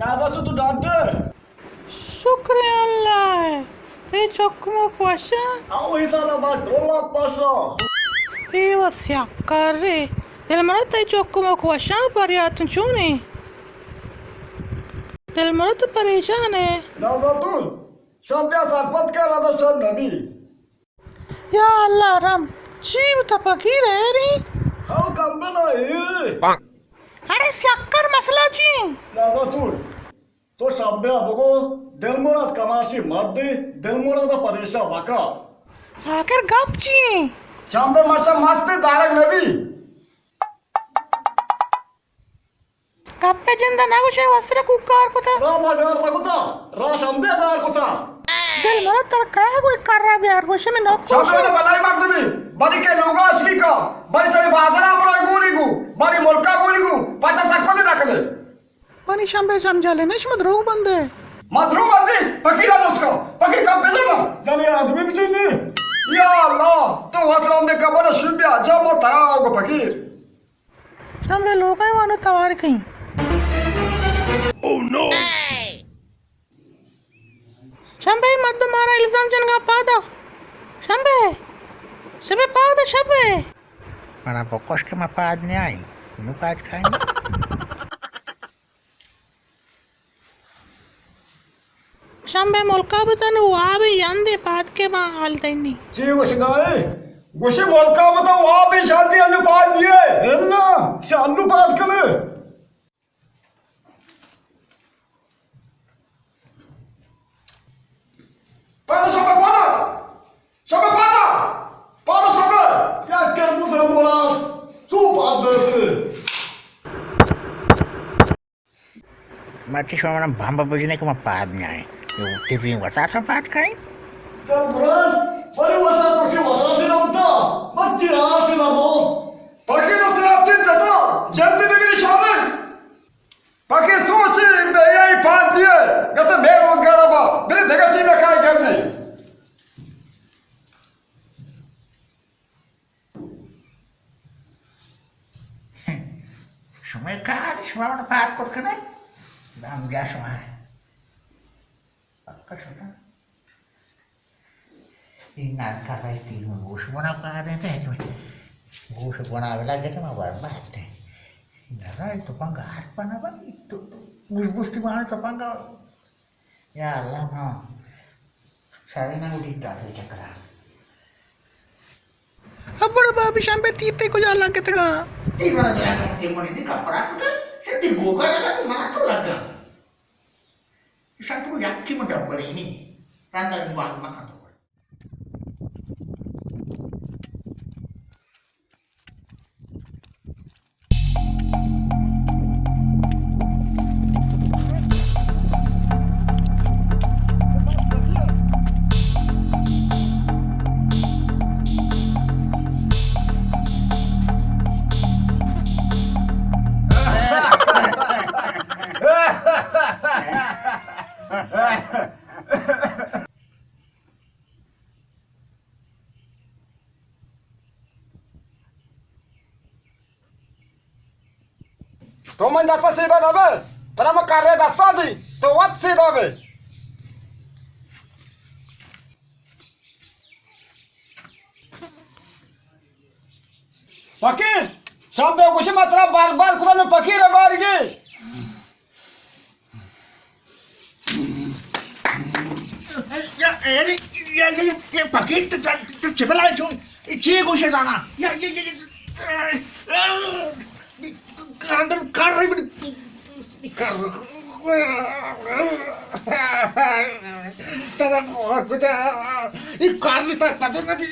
Nerede tuttu dantı? Şükür Allah. Te çok mu koşa? O insana bak dollap başla. Eyvah siyakarı. Delmara te çok mu koşa pariyatın çuni. Delmara te परेशान है. Nazatun. Şampiyon sarpat karada şam nabi. Ya Allah Ram. जीव तो फकीर है रे. How kambana iyi. अरे सियाकर मसला जी. Nazatun. तो şampiyon boko Delmurat kamaşı mardı. Delmurat'a pareşa vaka. आकर गप जी. Şampiyon maşa mastı darak nabi. गप पे जिंदा ना कुछ वस्त्र कुकार को था. Ra magar lakuta. Ra şampiyon dar kuta. Delmara तर काय है कोई कर रहा बिहार को में नौकर. Şampiyon balay mardı bari ke loga aşki ka. Bari sari bazara apra guligu. Bari molka guligu. Paşa sakpade dakle. बनी शंबे समझा लेना इसमें द्रोग बंद है. Madru bandi. Fakira dosko. Fakir kab bezama. Jale admi bichini. Ya Allah. To hatram de kabara shubya jamo tarago fakir. शंबे लोग हैं वहाँ तवार कहीं. Oh no. शंबे मर्द मारा इल्जाम जनगा पादा. शंबे. शंबे पादा शंबे. Mana pokos ke mapadnya ai. Nu pad kanya. शंबे Mulka बताने वो आवे यंदे पाद के मां हालते नहीं. Ji goshnae. Goshi molka bata wa bhi shanti anupad diye. Enna. Se anupad kale. Pada sampai pada. Sampai pada. Pada sampai. Ya kerbu terbolas. Tu pada tu. Mati sama mana bamba begini ke mapadnya ai. Yo TV wasa pad kai. Terbolas. Bari wasa kursi wasa se na uta. Bacci raha se na mo. Paki to se apne jata. Jaldi bigri shamil. Paki sochi be yai pad diye. Gata बेरोजगार बा. मेरे धगची में काय करने. Shumai kan semua mana pad kot kena. Bam gas semua. Apa sudah? Ingat kapai timu gus mana pad itu. Gus mana bela kita mah barbat. Nara itu pangga apa nama itu. Gus di mana itu pangga. Ya Allah mah. Sari nang udah dah cakap. अब बड़ा बाबी शंबे तीते को जाला के तगा. Tiga lagi anak cuma ini kaparat kan? Saya tiga kan ada mana tuh lagi? Satu yakin mendapat ini. Rantai uang makan tuh. तो मन दस्ता सीधा ना बे. तेरा मैं कर रहे दस्ता दी. तो वत सीधा बे. फकीर. शाम पे कुछ मात्रा बार बार खुदा में फकीर है बार की. Ya pakai tu cepat aja. Cie gue sih sana. Ya अंदर कार रही बड़ी कार तेरा बचा ये कार लेता पता नहीं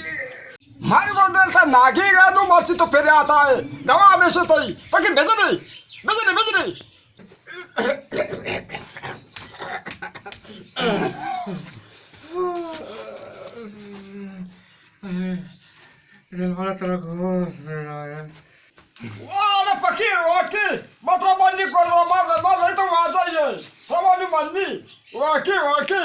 मारी को दिल से नागी गया तो मर्सी तो फिर आता है. दवा हमेशा तो ही. फकीर भेज नहीं. भेज नहीं भेज नहीं. Malah terus berlayan. वाह फकीर वाकी. मतलब मंडी को मार तो आ जाइए. हमारी मंडी. वाकी वाकी.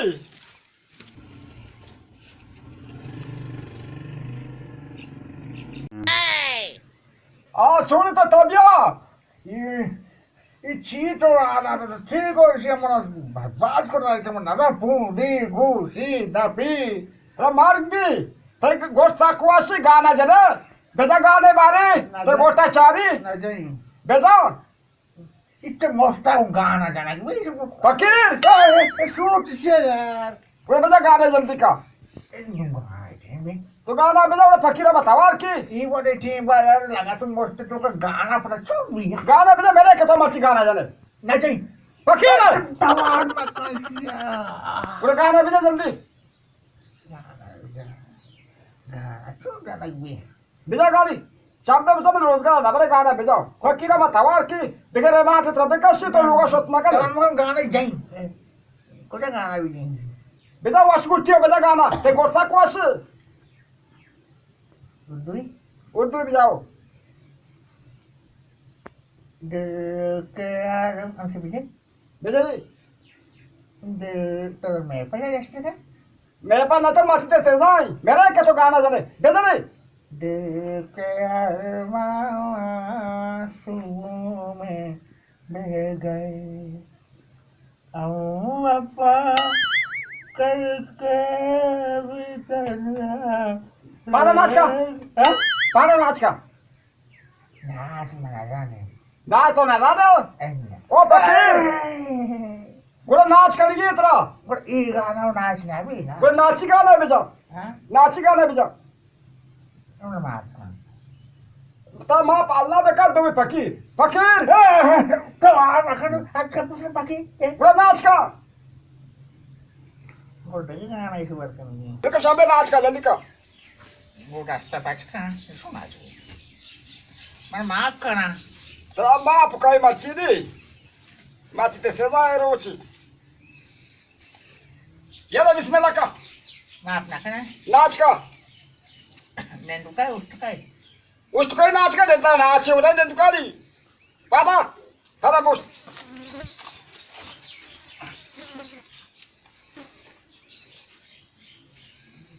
छोड़ तो तबिया ची तो आता ठीक वर्षी म्हणा बात करता म्हणा ना पुडी गुशी दापी तेरा मार्ग दी तेरे गोट साकुआशी गाना जने बेजा गाने बारे ते गोटा चारी नाही बेजा इतके मोठा गाणं जाणार फकीर शूट से यार कोई बेजा गाने जल्दी का तो गाना बेजा वो फकीर बतावार की ये वाले टीम बार लगा तुम मस्त तो का गाना पड़ा चुप भी गाना बेजा मेरे के तो मर्ची गाना जने नहीं फकीर तवार मत किया वो गाना बेजा जल्दी गाना चुप गाना भी बेजा गाली शाम में सब रोजगार ना बरे गाना बेजा फकीर बतावार की बिगड़े माथे तरफ का शी तो लोग शोत मगर हम गाना जाई कोटा गाना भी नहीं बेजा वाश गुटियो बेजा गाना ते गोट साकुआशी उर्दू भी जाओ de que हमसे पूछे बेजा जी de todo me para este का मेरे पास न तो मस्ती से जाए मेरे के तो गाना जने बेजा जी de que आंसुओं में बह गए अपा करके पारा नाच का पारा नाच का नाच मना जाने नाच तो ना दो ओ फकीर वो नाच करेगी तेरा पर ये गाना नाच ना भी ना वो नाची गाना बेजा हाँ नाची गाना बेजा उन्हें मार ता मां पालना बेका दो फकीर फकीर तो आ रखो अक्का पूछे बाकी वो नाच का वो तो ये गाना इस बार करेंगे देखो शाम में नाच का जल्दी का वो रास्ता पास का सुना जो मैं माफ करना तेरा मां पुकाई मच्छी दी माची ते सेजा है रोची ये ले बिस्मिल्लाह का माफ ना करना नाच का नंदू का उठ का उस कोई नाच का देता नाच उले ने दुकानी पादा पादा बोस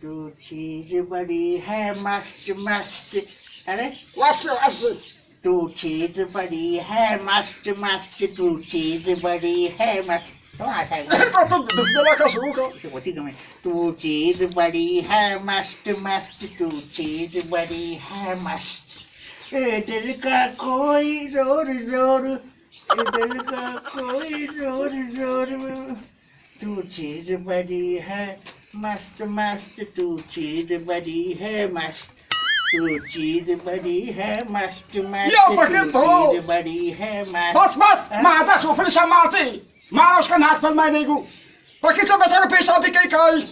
तो चीज बड़ी है मस्त मस्त अरे वाश वाश तू चीज बड़ी है मस्त मस्त तू चीज बड़ी है मस्त तो आशा है तो बिस्मिल्लाह का शुरू कर वो ठीक है तू चीज बड़ी है मस्त मस्त तू चीज बड़ी है मस्त दिल का कोई जोर जोर दिल का कोई जोर जोर तू चीज बड़ी है मस्त मस्त तू चीज बड़ी है मस्त तू चीज बड़ी है मस्त मस्त तू चीज बड़ी है मस्त बस बस माझा सोफर समाते मारा उसका नाच पर मैं नहीं गू बाकी सब ऐसा पेशा भी कहीं खाई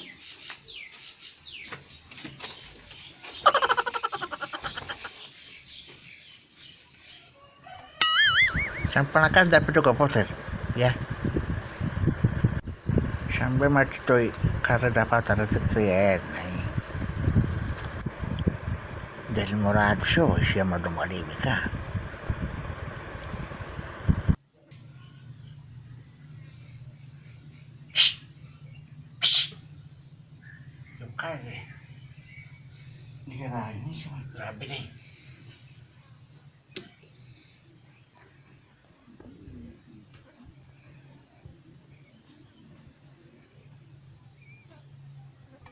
Sampai kan dapat juga poster, ya. Sampai mati tuh karena dapat ada itu ya, nih. Dari murad show sih sama domari mereka. Oke, ini lagi cuma rapi nih.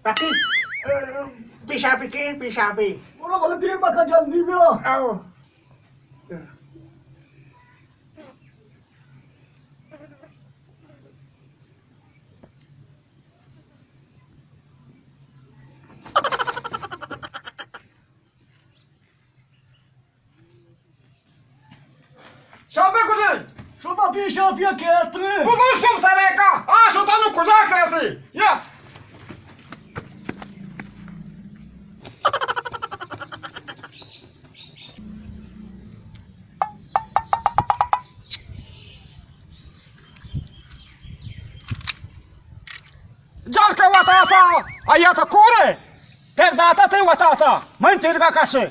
Paki, bisa bikin, bisa bikin. बोलो बोलो देर मत जल्दी भी हो आओ. शाबे कुछ Что-то пища пья кетры. बुबुल सुम सरे का आ शोता नु कुजा कैसे या जल के वाता सा आया तो कोरे तेर दाता ते वाता सा मन तेर का काशे